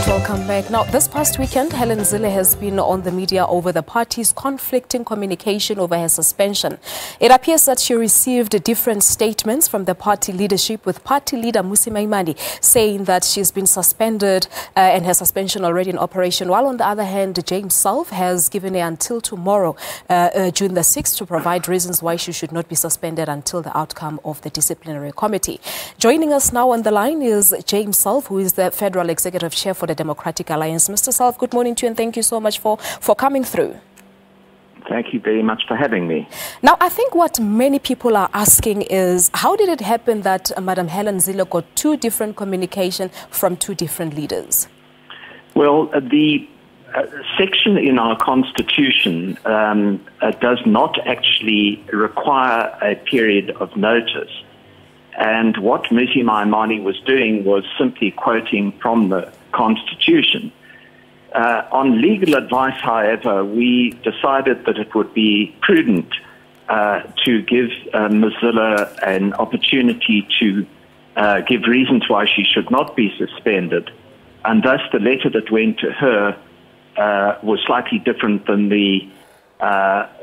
Welcome back. Now, this past weekend, Helen Zille has been on the media over the party's conflicting communication over her suspension. It appears that she received different statements from the party leadership, with party leader Mmusi Maimane saying that she's been suspended and her suspension already in operation, while on the other hand, James Selfe has given her until tomorrow, June the 6th, to provide reasons why she should not be suspended until the outcome of the disciplinary committee. Joining us now on the line is James Selfe, who is the Federal Executive Chair for the Democratic Alliance. Mr. Selfe, good morning to you and thank you so much for coming through. Thank you very much for having me. Now, I think what many people are asking is, how did it happen that Madam Helen Zille got two different communication from two different leaders? Well, the section in our Constitution does not actually require a period of notice. And what Mmusi Maimane was doing was simply quoting from the Constitution. On legal advice, however, we decided that it would be prudent to give Ms. Zille an opportunity to give reasons why she should not be suspended. And thus the letter that went to her was slightly different than the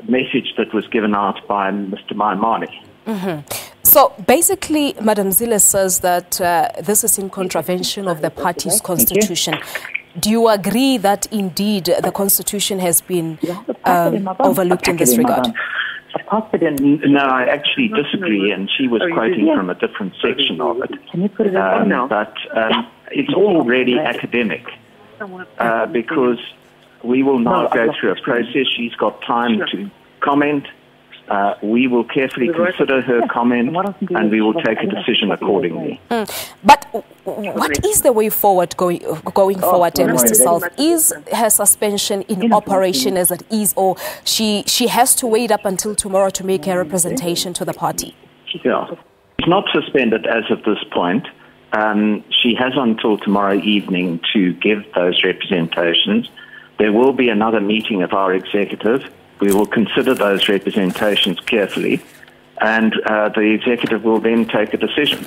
message that was given out by Mr. Maimane. Mm-hmm. So basically, Madam Zille says that this is in contravention of the party's constitution. Do you agree that indeed the constitution has been overlooked in this regard? No, I actually disagree, and she was quoting from a different section of it. But it's all really academic because we will now go through a process. She's got time to comment. We will carefully consider her comment and we will take a decision accordingly. But what is the way forward going forward, Mr. Selfe? Is her suspension in operation as it is, or she has to wait up until tomorrow to make her representation to the party? Yeah. She's not suspended as of this point. She has until tomorrow evening to give those representations. There will be another meeting of our executive. We will consider those representations carefully, and the executive will then take a decision.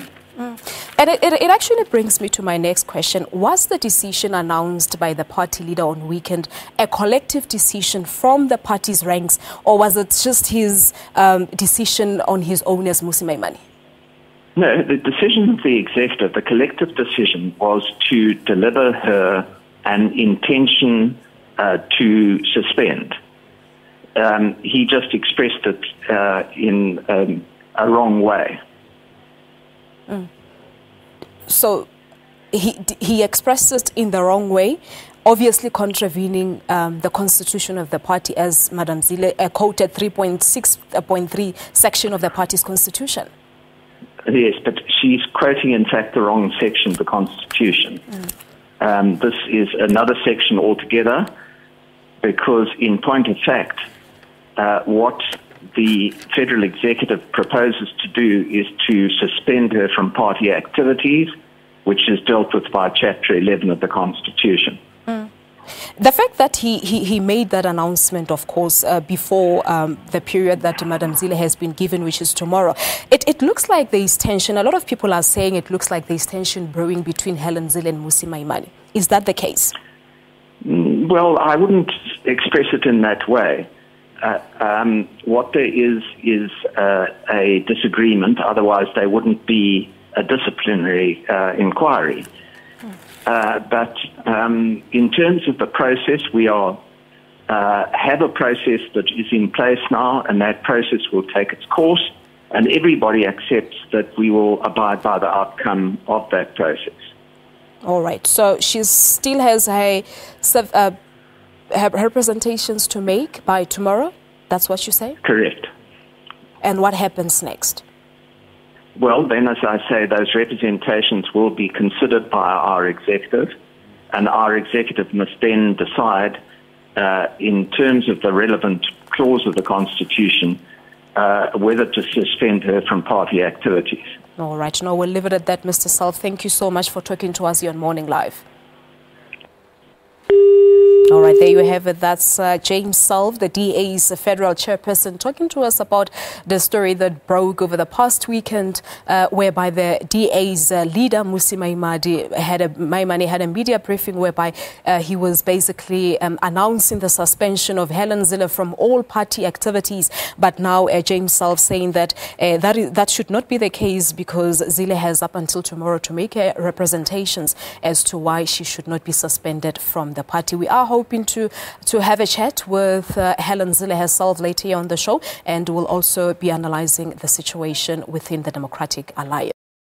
And it actually brings me to my next question. Was the decision announced by the party leader on weekend a collective decision from the party's ranks, or was it just his decision on his own as Mmusi Maimane? No, the decision of the executive, the collective decision, was to deliver her an intention to suspend. He just expressed it in a wrong way. So he expressed it in the wrong way, obviously contravening the constitution of the party, as Madam Zille quoted 3.6.3 section of the party's constitution. Yes, but she's quoting, in fact, the wrong section of the Constitution. This is another section altogether, because in point of fact, what the Federal Executive proposes to do is to suspend her from party activities, which is dealt with by Chapter 11 of the Constitution. The fact that he made that announcement, of course, before the period that Madam Zille has been given, which is tomorrow, it looks like there is tension. A lot of people are saying it looks like there is tension brewing between Helen Zille and Mmusi Maimane. Is that the case? Well, I wouldn't express it in that way. What there is a disagreement, otherwise there wouldn't be a disciplinary inquiry. But in terms of the process, we have a process that is in place now, and that process will take its course, and everybody accepts that we will abide by the outcome of that process. All right. So she still has her representations to make by tomorrow? That's what you say? Correct. And what happens next? Well, then, as I say, those representations will be considered by our executive, and our executive must then decide, in terms of the relevant clause of the Constitution, whether to suspend her from party activities. All right. No, we'll leave it at that, Mr. Selfe. Thank you so much for talking to us here on Morning Live. All right, there you have it. That's James Selfe, the DA's federal chairperson, talking to us about the story that broke over the past weekend, whereby the DA's leader, Mmusi Maimane, had a media briefing whereby he was basically announcing the suspension of Helen Zille from all party activities. But now James Selfe saying that that should not be the case, because Zille has up until tomorrow to make representations as to why she should not be suspended from the party. We are hoping to have a chat with Helen Zille herself later on the show, and we'll also be analyzing the situation within the Democratic Alliance.